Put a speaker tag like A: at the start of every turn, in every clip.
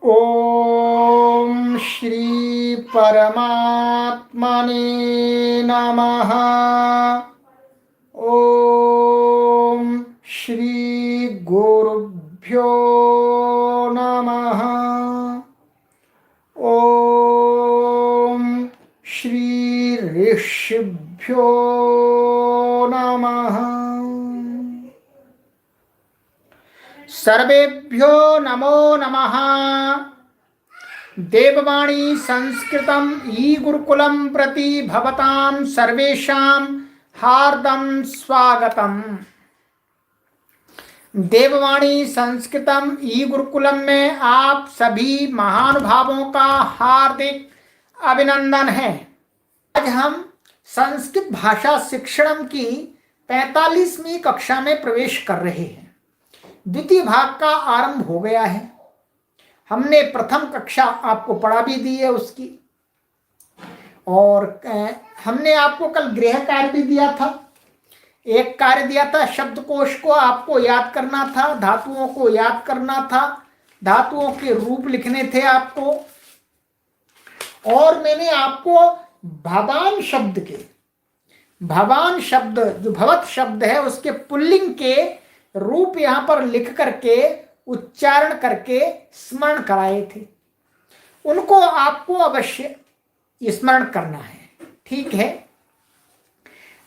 A: ओम श्री परमात्मने नमः। ओम श्री गुरुभ्यो नमः। ओम श्री ऋषिभ्यो नमः। सर्वेभ्यो नमो नमः। देववाणी संस्कृतम ई गुरुकुलम प्रति भवतां सर्वेषां हार्दं स्वागतम। देववाणी संस्कृतम ई गुरुकुलम में आप सभी महानुभावों का हार्दिक अभिनंदन है। आज हम संस्कृत भाषा शिक्षण की 45वीं कक्षा में प्रवेश कर रहे हैं। द्वितीय भाग का आरंभ हो गया है। हमने प्रथम कक्षा आपको पढ़ा भी दी है उसकी, और हमने आपको कल गृह कार्य भी दिया था। एक कार्य दिया था, शब्दकोश को आपको याद करना था, धातुओं को याद करना था, धातुओं के रूप लिखने थे आपको। और मैंने आपको भवान शब्द जो भवत शब्द है उसके पुल्लिंग के रूप यहां पर लिख करके उच्चारण करके स्मरण कराए थे। उनको आपको अवश्य स्मरण करना है, ठीक है।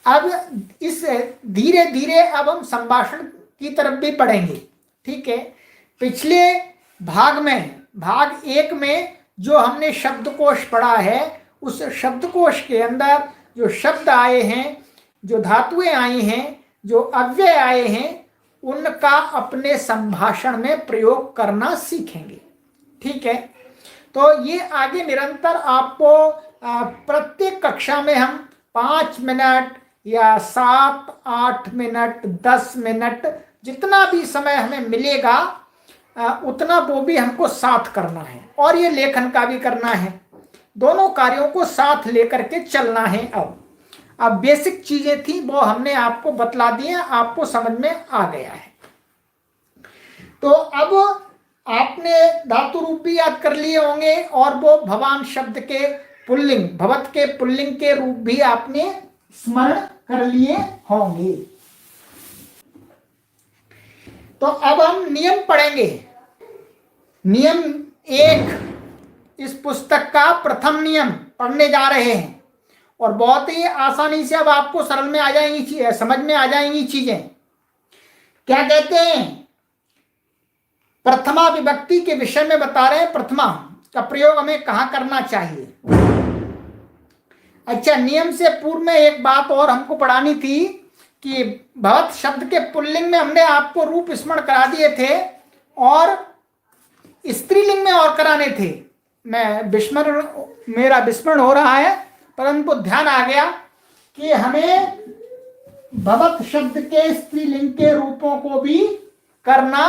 A: अब इस धीरे धीरे अब हम संभाषण की तरफ भी बढ़ेंगे, ठीक है। पिछले भाग में, भाग 1 में जो हमने शब्दकोश पढ़ा है, उस शब्दकोश के अंदर जो शब्द आए हैं, जो धातुएं आई हैं, जो अव्यय आए हैं, उनका अपने संभाषण में प्रयोग करना सीखेंगे, ठीक है। तो ये आगे निरंतर आपको प्रत्येक कक्षा में हम 5 मिनट या 7-8 मिनट 10 मिनट जितना भी समय हमें मिलेगा उतना वो भी हमको साथ करना है, और ये लेखन का भी करना है। दोनों कार्यों को साथ लेकर के चलना है। अब बेसिक चीजें थी वो हमने आपको बतला दी है, आपको समझ में आ गया है। तो अब आपने धातु रूप भी याद कर लिए होंगे, और वो भवान शब्द के पुल्लिंग, भवत के पुल्लिंग के रूप भी आपने स्मरण कर लिए होंगे। तो अब हम नियम पढ़ेंगे। नियम 1 इस पुस्तक का प्रथम नियम पढ़ने जा रहे हैं, और बहुत ही आसानी से अब आपको सरल में आ जाएंगी चीजें, समझ में आ जाएंगी चीजें। क्या कहते हैं? प्रथमा विभक्ति के विषय में बता रहे हैं। प्रथमा का प्रयोग हमें कहां करना चाहिए। अच्छा, नियम से पूर्व में एक बात और हमको पढ़ानी थी कि भवत शब्द के पुल्लिंग में हमने आपको रूप स्मरण करा दिए थे, और स्त्रीलिंग में और कराने थे। मेरा विस्मरण हो रहा है, परंतु ध्यान आ गया कि हमें भवत शब्द के स्त्रीलिंग के रूपों को भी करना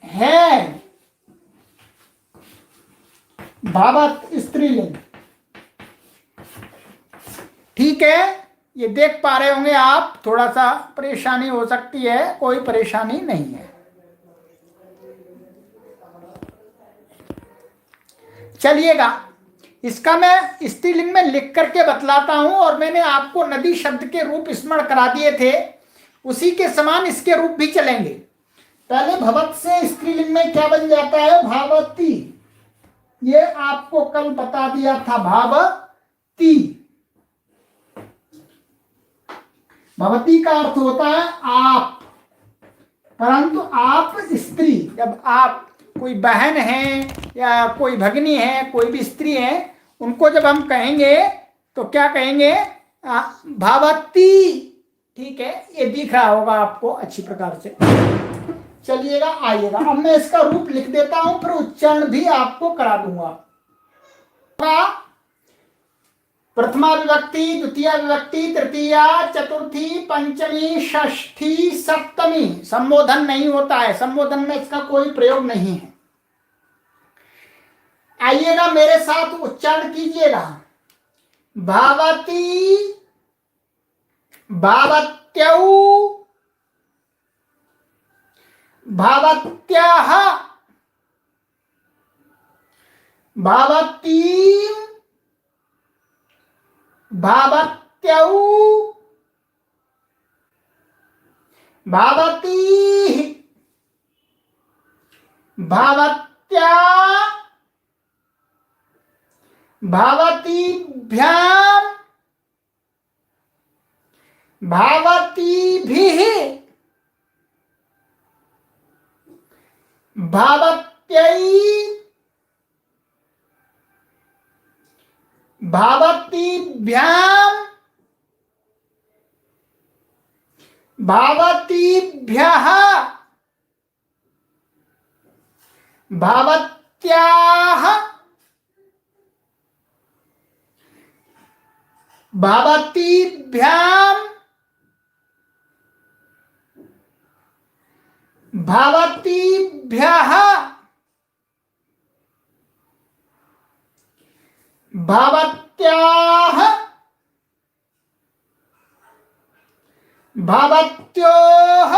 A: है। भावत स्त्रीलिंग, ठीक है। ये देख पा रहे होंगे आप, थोड़ा सा परेशानी हो सकती है, कोई परेशानी नहीं है। चलिएगा, इसका मैं स्त्रीलिंग में लिख करके बतलाता हूं, और मैंने आपको नदी शब्द के रूप स्मरण करा दिए थे, उसी के समान इसके रूप भी चलेंगे। पहले भवत से स्त्रीलिंग में क्या बन जाता है? भावती। ये आपको कल बता दिया था, भावती। भवती का अर्थ होता है आप, परंतु आप स्त्री, जब आप कोई बहन है या कोई भगिनी है, कोई भी स्त्री है, उनको जब हम कहेंगे तो क्या कहेंगे? भावती, ठीक है। ये दिख रहा होगा आपको अच्छी प्रकार से। चलिएगा, आइएगा, अब मैं इसका रूप लिख देता हूं, फिर उच्चारण भी आपको करा दूंगा। प्रथमा विभक्ति, द्वितीय विभक्ति, तृतीया, चतुर्थी, पंचमी, षष्ठी, सप्तमी। संबोधन नहीं होता है, संबोधन में इसका कोई प्रयोग नहीं है। आइएगा, मेरे साथ उच्चारण कीजिएगा। भावती, भावत्यौ, भावत्याः, भावती, भावत्यौ, भावती, भावत्या, भावतीभ्यां, भावतीभिः, भावत्यै, भावतीभ्यां, भावतीभ्यः, भावत्याः, भावतीभ्यां, भावतीभ्यः, भावत्याः, भावत्योः,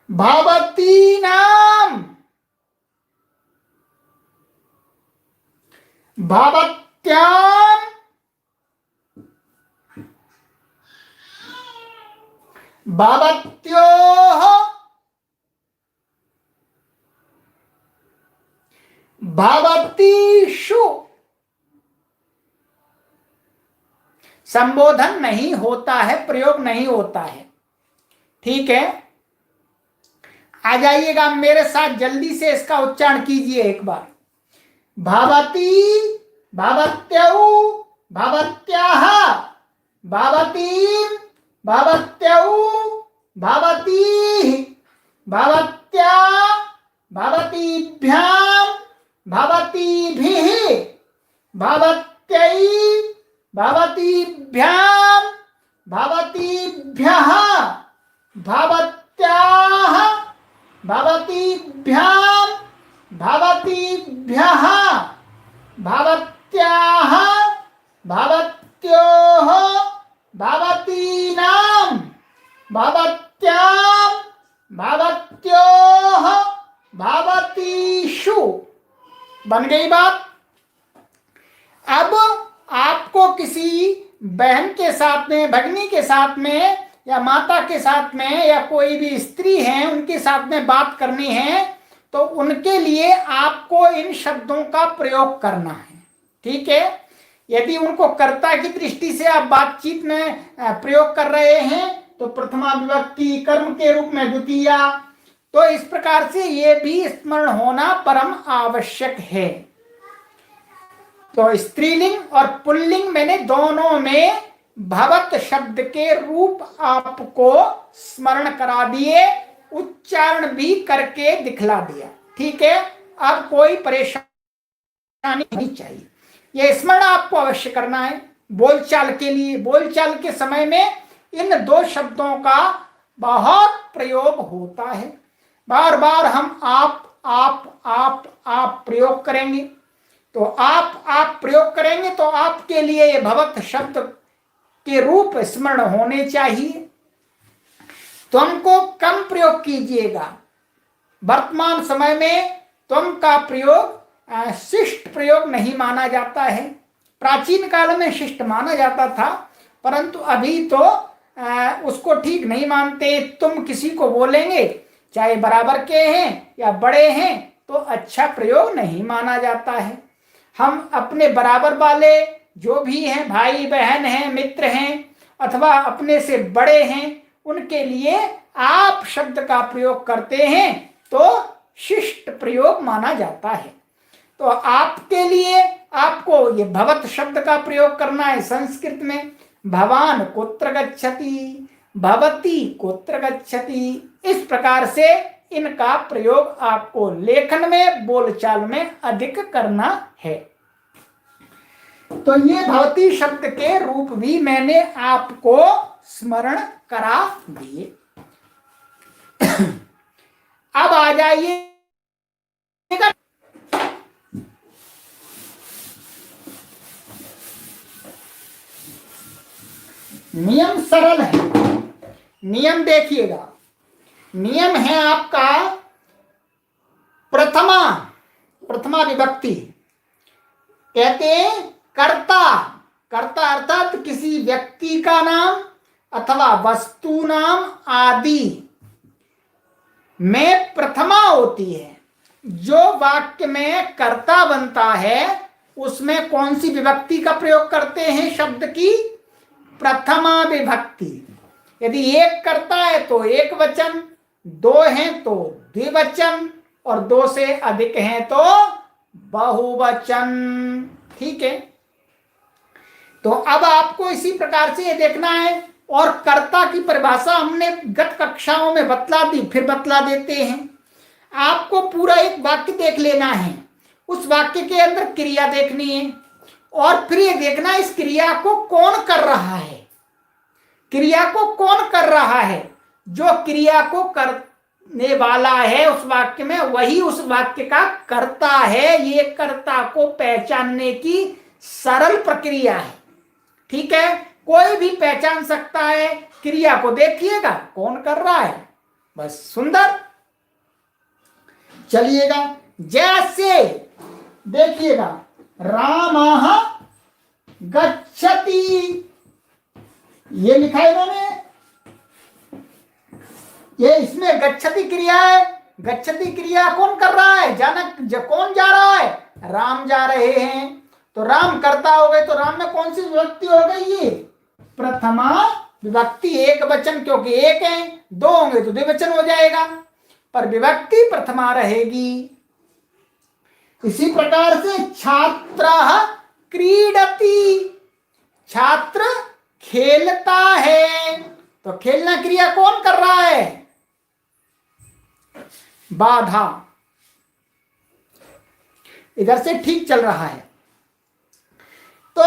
A: भावतीनां, भावत्यां, भावत्योः, भावतीषु। संबोधन नहीं होता है, प्रयोग नहीं होता है। ठीक है, आ जाइएगा मेरे साथ, जल्दी से इसका उच्चारण कीजिए एक बार। भावती, भावत्यौ, भावत्याः, भावतीं, भावत्यौ, भावतीः, भावत्या, भावतीभ्यां, भावतीभिः, भावत्यै, भावतीभ्यां, भावतीभ्यः, भावत्याः, भावतीभ्यां, भावतीभ्यः, भावत्याः, भावत्योः, भावतीनां, भावत्यां, भावत्योः, भावतीषु। बन गई बात। अब आपको किसी बहन के साथ में, भगिनी के साथ में, या माता के साथ में, या कोई भी स्त्री है उनके साथ में बात करनी है, तो उनके लिए आपको इन शब्दों का प्रयोग करना है। ठीक है, यदि उनको कर्ता की दृष्टि से आप बातचीत में प्रयोग कर रहे हैं तो प्रथमा विभक्ति, कर्म के रूप में द्वितीया, तो इस प्रकार से ये भी स्मरण होना परम आवश्यक है। तो स्त्रीलिंग और पुल्लिंग मैंने दोनों में भवत शब्द के रूप आपको स्मरण करा दिए, उच्चारण भी करके दिखला दिया। ठीक है, अब कोई परेशानी नहीं चाहिए, यह स्मरण आपको अवश्य करना है बोलचाल के लिए। बोलचाल के समय में इन दो शब्दों का बहुत प्रयोग होता है। बार बार हम आप प्रयोग करेंगे, तो आप प्रयोग करेंगे तो आपके लिए ये भवत शब्द के रूप स्मरण होने चाहिए। त्वम को कम प्रयोग कीजिएगा। वर्तमान समय में त्वम का प्रयोग शिष्ट प्रयोग नहीं माना जाता है। प्राचीन काल में शिष्ट माना जाता था, परंतु अभी तो उसको ठीक नहीं मानते। तुम किसी को बोलेंगे चाहे बराबर के हैं या बड़े हैं तो अच्छा प्रयोग नहीं माना जाता है। हम अपने बराबर वाले जो भी हैं, भाई बहन हैं, मित्र हैं, अथवा अपने से बड़े हैं, उनके लिए आप शब्द का प्रयोग करते हैं तो शिष्ट प्रयोग माना जाता है। तो आपके लिए आपको ये भवत शब्द का प्रयोग करना है। संस्कृत में भवान कुत्र गच्छति, भवती कुत्र गच्छति, इस प्रकार से इनका प्रयोग आपको लेखन में, बोलचाल में अधिक करना है। तो ये भवती शब्द के रूप भी मैंने आपको स्मरण करा दिए। अब आ जाइए, नियम सरल है। नियम देखिएगा, नियम है आपका प्रथमा, प्रथमा विभक्ति कहते हैं कर्ता। कर्ता अर्थात किसी व्यक्ति का नाम अथवा वस्तु नाम आदि में प्रथमा होती है। जो वाक्य में कर्ता बनता है उसमें कौन सी विभक्ति का प्रयोग करते हैं? शब्द की प्रथमा विभक्ति। यदि एक कर्ता है तो एक वचन, दो हैं तो द्विवचन, और दो से अधिक हैं तो बहुवचन। ठीक है, तो अब आपको इसी प्रकार से ये देखना है। और कर्ता की परिभाषा हमने गत कक्षाओं में बतला दी, फिर बतला देते हैं। आपको पूरा एक वाक्य देख लेना है, उस वाक्य के अंदर क्रिया देखनी है, और फिर ये देखना इस क्रिया को कौन कर रहा है। क्रिया को कौन कर रहा है? जो क्रिया को करने वाला है उस वाक्य में, वही उस वाक्य का कर्ता है। ये कर्ता को पहचानने की सरल प्रक्रिया है। ठीक है, कोई भी पहचान सकता है। क्रिया को देखिएगा कौन कर रहा है, बस सुंदर। चलिएगा, जैसे देखिएगा, रामः गच्छति, ये लिखा है इन्होंने, ये इसमें गच्छति क्रिया है। गच्छति क्रिया कौन कर रहा है? कौन जा रहा है? राम जा रहे हैं। तो राम करता हो गए, तो राम में कौन सी विभक्ति हो गई? ये प्रथमा विभक्ति, एक वचन, क्योंकि एक है, दो होंगे तो द्विवचन हो जाएगा, पर विभक्ति प्रथमा रहेगी। इसी प्रकार से छात्रः क्रीडति, छात्र खेलता है। तो खेलना क्रिया कौन कर रहा है? बाधा। इधर से ठीक चल रहा है, तो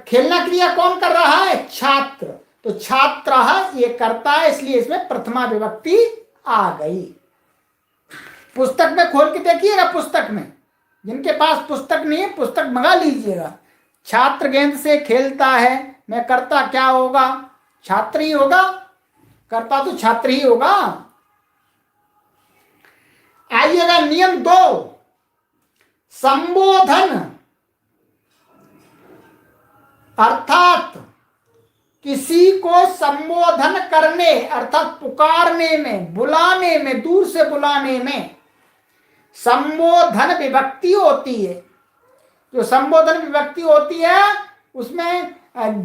A: खेलना क्रिया कौन कर रहा है? छात्र। तो छात्रः ये करता है, इसलिए इसमें प्रथमा विभक्ति आ गई। पुस्तक में खोल के देखिएगा, पुस्तक में, जिनके पास पुस्तक नहीं है पुस्तक मंगा लीजिएगा। छात्र गेंद से खेलता है, मैं करता क्या होगा? छात्र ही होगा, करता तो छात्र ही होगा। आइएगा नियम 2, संबोधन अर्थात किसी को संबोधन करने अर्थात पुकारने में, बुलाने में, दूर से बुलाने में संबोधन विभक्ति होती है। जो संबोधन विभक्ति होती है उसमें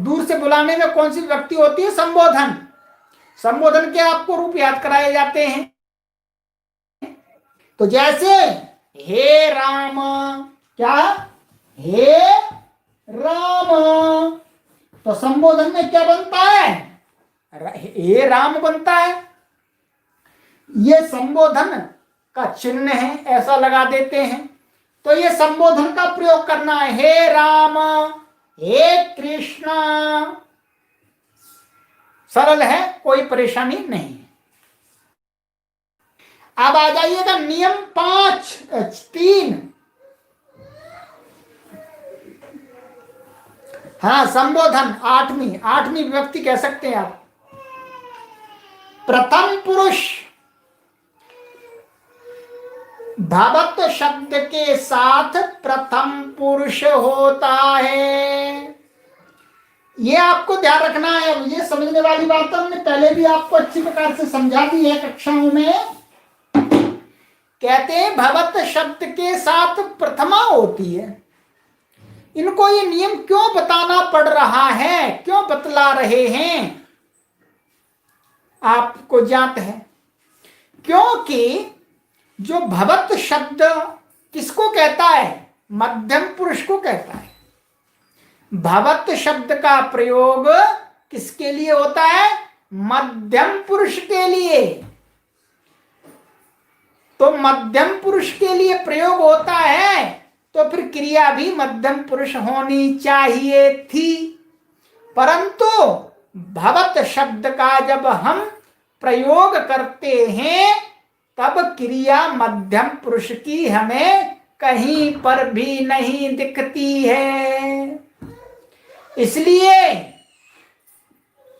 A: दूर से बुलाने में कौन सी विभक्ति होती है? संबोधन। संबोधन के आपको रूप याद कराए जाते हैं। तो जैसे हे राम, क्या? हे राम। तो संबोधन में क्या बनता है? हे राम बनता है। ये संबोधन का चिन्ह है, ऐसा लगा देते हैं। तो ये संबोधन का प्रयोग करना है, हे राम, हे कृष्ण। सरल है, कोई परेशानी नहीं। अब आ जाइएगा नियम 3। हाँ, संबोधन आठवीं विभक्ति कह सकते हैं आप। प्रथम पुरुष भवत शब्द के साथ प्रथम पुरुष होता है। ये आपको ध्यान रखना है। ये समझने वाली बात हमने पहले भी आपको अच्छी प्रकार से समझा दी है कक्षाओं में। कहते हैं भवत शब्द के साथ प्रथमा होती है। इनको ये नियम क्यों बताना पड़ रहा है, क्यों बतला रहे हैं, आपको ज्ञात है? क्योंकि जो भवत शब्द किसको कहता है? मध्यम पुरुष को कहता है। भवत शब्द का प्रयोग किसके लिए होता है? मध्यम पुरुष के लिए। तो मध्यम पुरुष के लिए प्रयोग होता है, तो फिर क्रिया भी मध्यम पुरुष होनी चाहिए थी। परंतु भवत शब्द का जब हम प्रयोग करते हैं तब क्रिया मध्यम पुरुष की हमें कहीं पर भी नहीं दिखती है। इसलिए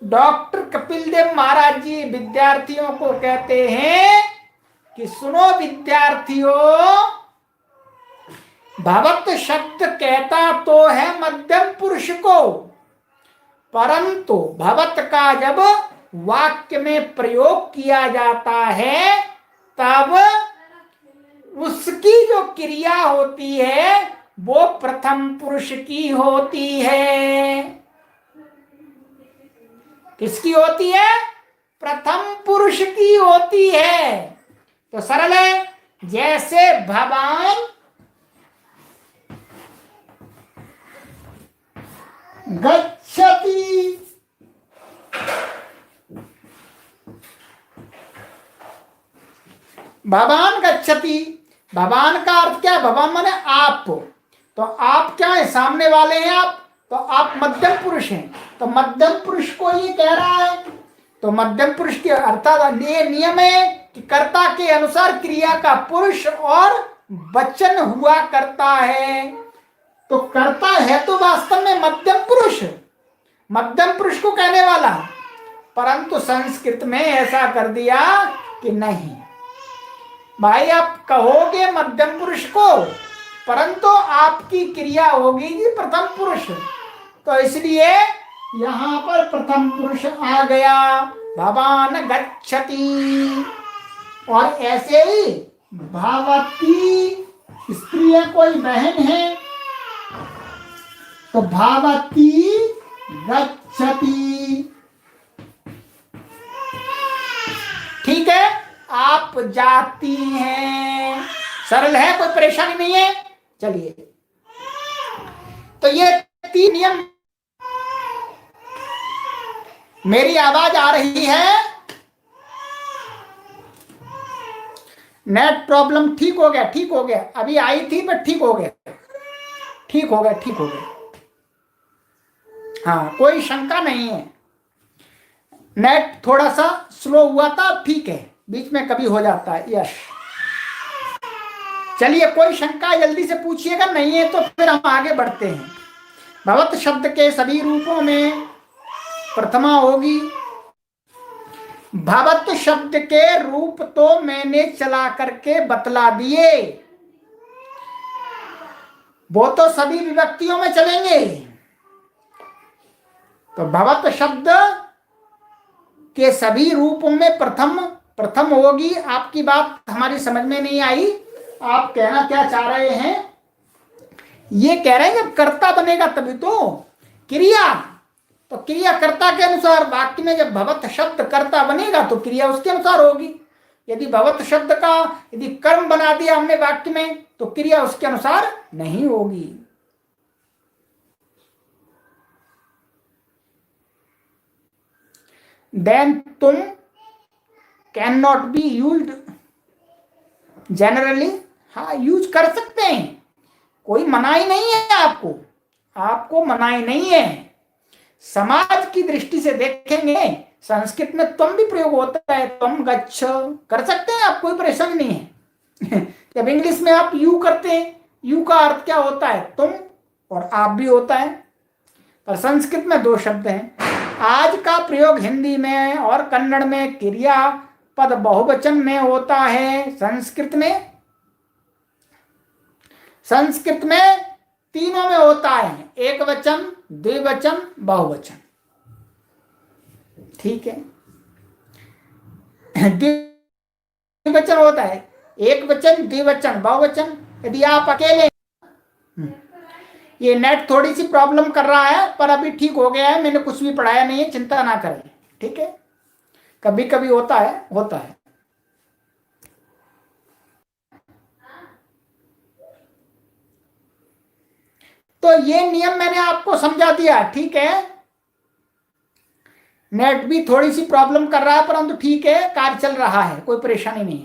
A: डॉक्टर कपिल देव महाराज जी विद्यार्थियों को कहते हैं कि सुनो विद्यार्थियों, भवत शब्द कहता तो है मध्यम पुरुष को, परंतु भवत का जब वाक्य में प्रयोग किया जाता है तब उसकी जो क्रिया होती है वो प्रथम पुरुष की होती है। किसकी होती है? प्रथम पुरुष की होती है। तो सरल है, जैसे भवान गच्छति, भवान गच्छति, भवान का अर्थ क्या है? भवान माने आप। तो आप क्या है? सामने वाले हैं आप, तो आप मध्यम पुरुष हैं। तो मध्यम पुरुष को ये कह रहा है, तो मध्यम पुरुष के अर्थात ये नियम है कि कर्ता के अनुसार क्रिया का पुरुष और वचन हुआ करता है। तो कर्ता है तो वास्तव में मध्यम पुरुष, मध्यम पुरुष को कहने वाला, परंतु संस्कृत में ऐसा कर दिया कि नहीं भाई, आप कहोगे मध्यम पुरुष को, परंतु आपकी क्रिया होगी जी प्रथम पुरुष। तो इसलिए यहां पर प्रथम पुरुष आ गया, भवान गच्छति। और ऐसे ही भावती, स्त्री है, कोई बहन है, तो भावती गच्छति। ठीक है, आप जाती हैं। सरल है, कोई परेशानी नहीं है। चलिए, तो ये 3 नियम। मेरी आवाज आ रही है? नेट प्रॉब्लम ठीक हो गया? ठीक हो गया, अभी आई थी पर ठीक हो गया, ठीक हो गया, ठीक हो गया। हाँ, कोई शंका नहीं है। नेट थोड़ा सा स्लो हुआ था, ठीक है, बीच में कभी हो जाता है। यस, चलिए, कोई शंका जल्दी से पूछिएगा, नहीं है तो फिर हम आगे बढ़ते हैं। भवत शब्द के सभी रूपों में प्रथमा होगी। भवत शब्द के रूप तो मैंने चला करके बतला दिए, वो तो सभी विभक्तियों में चलेंगे। तो भवत शब्द के सभी रूपों में प्रथम होगी। आपकी बात हमारी समझ में नहीं आई, आप कहना क्या चाह रहे हैं? ये कह रहे हैं जब कर्ता बनेगा तभी तो क्रिया, तो क्रिया कर्ता के अनुसार, वाक्य में जब भवत शब्द कर्ता बनेगा तो क्रिया उसके अनुसार होगी। यदि भवत शब्द का यदि कर्म बना दिया हमने वाक्य में तो क्रिया उसके अनुसार नहीं होगी। देन तुम can not be used generally. हाँ, यूज कर सकते हैं, कोई मनाही नहीं है, आपको मनाही नहीं है। समाज की दृष्टि से देखेंगे, संस्कृत में तुम भी प्रयोग होता है, तुम गच्छ कर सकते हैं आप, कोई परेशानी नहीं है। जब इंग्लिश में आप यू करते हैं, यू का अर्थ क्या होता है? तुम, और आप भी होता है, पर संस्कृत में 2 शब्द हैं। आज का प्रयोग हिंदी में और कन्नड़ में क्रिया पद बहुवचन में होता है। संस्कृत में तीनों में होता है, एक वचन, द्विवचन, बहुवचन। ठीक है, द्विवचन होता है, एक वचन, द्विवचन, बहुवचन। यदि आप अकेले, ये नेट थोड़ी सी प्रॉब्लम कर रहा है पर अभी ठीक हो गया है, मैंने कुछ भी पढ़ाया नहीं है, चिंता ना करें। ठीक है, कभी कभी होता है। तो ये नियम मैंने आपको समझा दिया। ठीक है, नेट भी थोड़ी सी प्रॉब्लम कर रहा है, परंतु ठीक है, कार्य चल रहा है, कोई परेशानी नहीं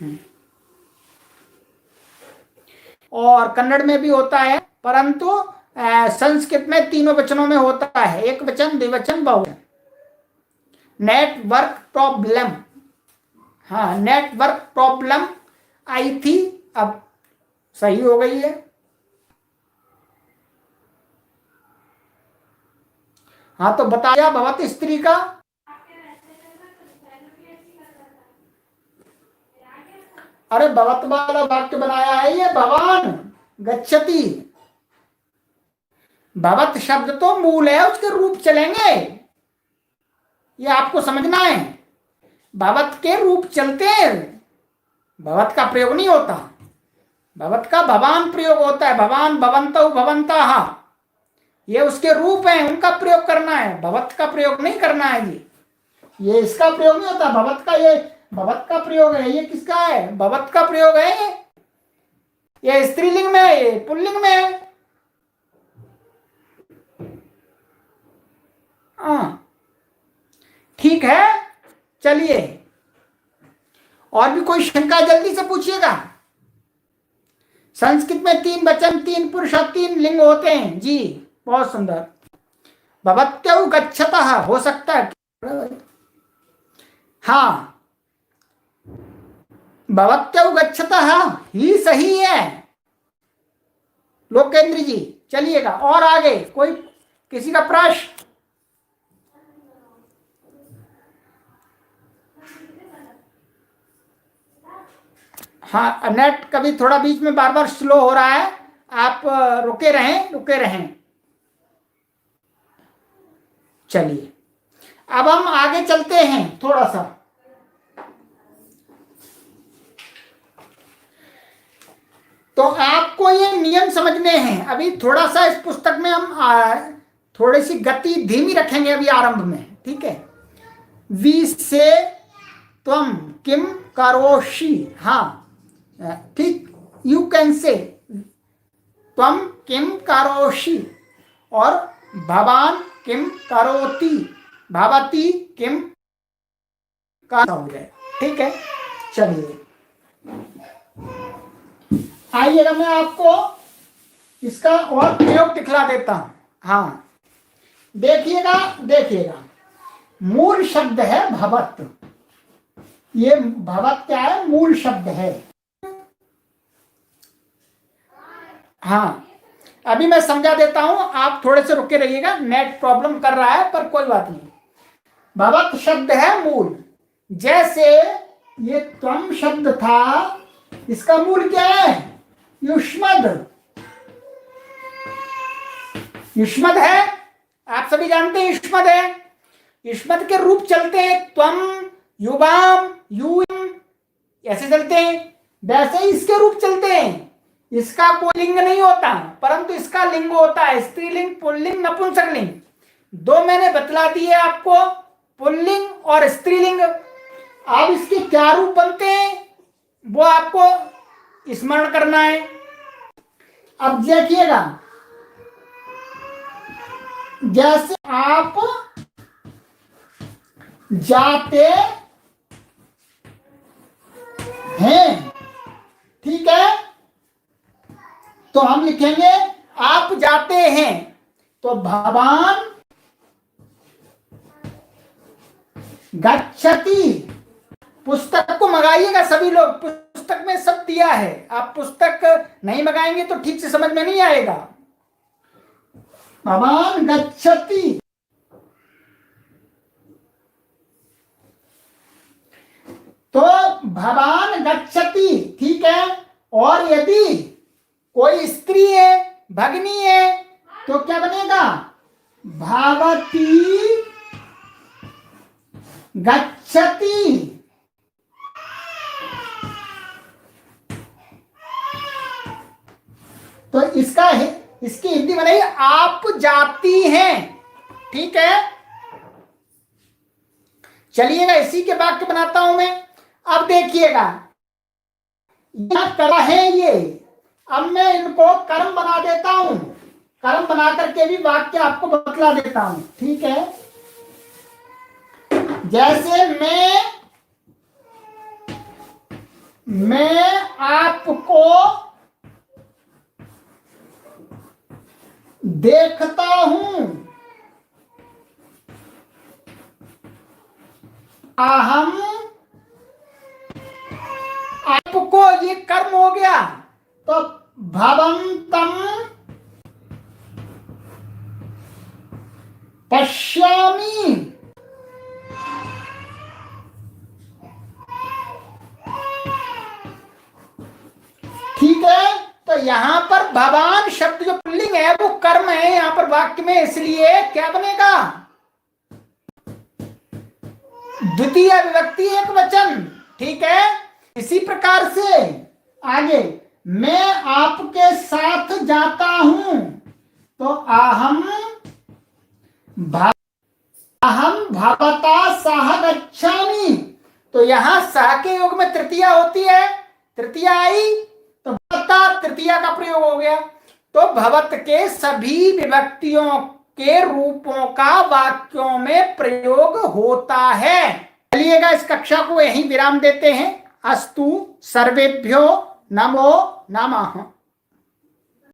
A: है। और कन्नड़ में भी होता है, परंतु संस्कृत में तीनों वचनों में होता है, एक वचन, द्विवचन, बहुवचन। नेटवर्क प्रॉब्लम, हाँ, नेटवर्क प्रॉब्लम आई थी, अब सही हो गई है। हाँ, तो बताया भवत स्त्री का अरे भवत वाला वाक्य बनाया है ये, भवान गच्छति। भवत शब्द तो मूल है, उसके रूप चलेंगे, ये आपको समझना है। भवत के रूप चलते हैं, भवत का प्रयोग नहीं होता। भवत का भवान प्रयोग होता है, भवान भवन्तौ भवन्तः, ये उसके रूप हैं, उनका प्रयोग करना है, भवत का प्रयोग नहीं करना है। ये इसका प्रयोग नहीं होता भवत का, ये भवत का प्रयोग है। ये किसका है? भवत का प्रयोग है। ये स्त्रीलिंग में है, ये पुल्लिंग में है। हाँ ठीक है, चलिए और भी कोई शंका जल्दी से पूछिएगा। संस्कृत में 3 वचन, 3 पुरुष और 3 लिंग होते हैं जी, बहुत सुंदर। भवत्यौ गच्छतः हो सकता है, हाँ भवत्यौ गच्छतः ही सही है लोकेंद्र जी। चलिएगा और आगे कोई किसी का प्रश्न? हाँ नेट कभी थोड़ा बीच में बार बार स्लो हो रहा है, आप रुके रहें। चलिए अब हम आगे चलते हैं थोड़ा सा। तो आपको ये नियम समझने हैं। अभी थोड़ा सा इस पुस्तक में हम थोड़ी सी गति धीमी रखेंगे अभी आरंभ में, ठीक है। वी से त्वम किम करोषि, हाँ ठीक, यू कैन से त्वम किम करोषि, और भवान किम करोति, भवती किम कर, हो जाए, ठीक है। चलिए आइएगा, मैं आपको इसका और प्रयोग दिखला देता हूं। हाँ देखिएगा मूल शब्द है भवत। ये भवत क्या है? मूल शब्द है। हाँ अभी मैं समझा देता हूं, आप थोड़े से रुके रहिएगा, नेट प्रॉब्लम कर रहा है पर कोई बात नहीं। भवत शब्द है मूल। जैसे ये त्वम शब्द था, इसका मूल क्या है? युष्मद। युष्मद है, आप सभी जानते हैं युष्मद है। युष्मद के रूप चलते हैं, त्वम, युवाम, यूम, ऐसे चलते हैं। वैसे ही इसके रूप चलते हैं। इसका कोई लिंग नहीं होता, परंतु इसका लिंग होता है स्त्रीलिंग, पुल्लिंग, नपुंसकलिंग। 2 मैंने बतला दिए आपको, पुल्लिंग और स्त्रीलिंग। अब इसके क्या रूप बनते हैं वो आपको स्मरण करना है। अब देखिएगा, जैसे आप जाते हैं, ठीक है, तो हम लिखेंगे आप जाते हैं, तो भवान गच्छति। पुस्तक को मंगाइएगा सभी लोग, पुस्तक में सब दिया है। आप पुस्तक नहीं मंगाएंगे तो ठीक से समझ में नहीं आएगा। भवान गच्छति, तो भवान गच्छति, ठीक है। और यदि कोई स्त्री है, भगिनी है, तो क्या बनेगा? भावती गच्छति। तो इसकी हिंदी बनेगी आप जाती हैं, ठीक है। चलिएगा इसी के वाक्य बनाता हूं मैं। अब देखिएगा यह करा है ये, अब मैं इनको कर्म बना देता हूं। कर्म बना करके भी वाक्य आपको बतला देता हूं, ठीक है। जैसे मैं आपको देखता हूं, अहम, आपको ये कर्म हो गया, तो भवन्तम पश्यामि, यहां पर भवान शब्द जो पुल्लिंग है वो कर्म है यहां पर वाक्य में, इसलिए क्या बनेगा? द्वितीय विभक्ति एक वचन। ठीक है, इसी प्रकार से आगे, मैं आपके साथ जाता हूं, तो अहम भवता सह गच्छामि। तो यहां सह के योग में तृतीया होती है, तृतीया आई तो भवता तृतीया का प्रयोग हो गया। तो भवत के सभी विभक्तियों के रूपों का वाक्यों में प्रयोग होता है। चलिएगा इस कक्षा को यहीं विराम देते हैं। अस्तु सर्वेभ्यो नमो नमः।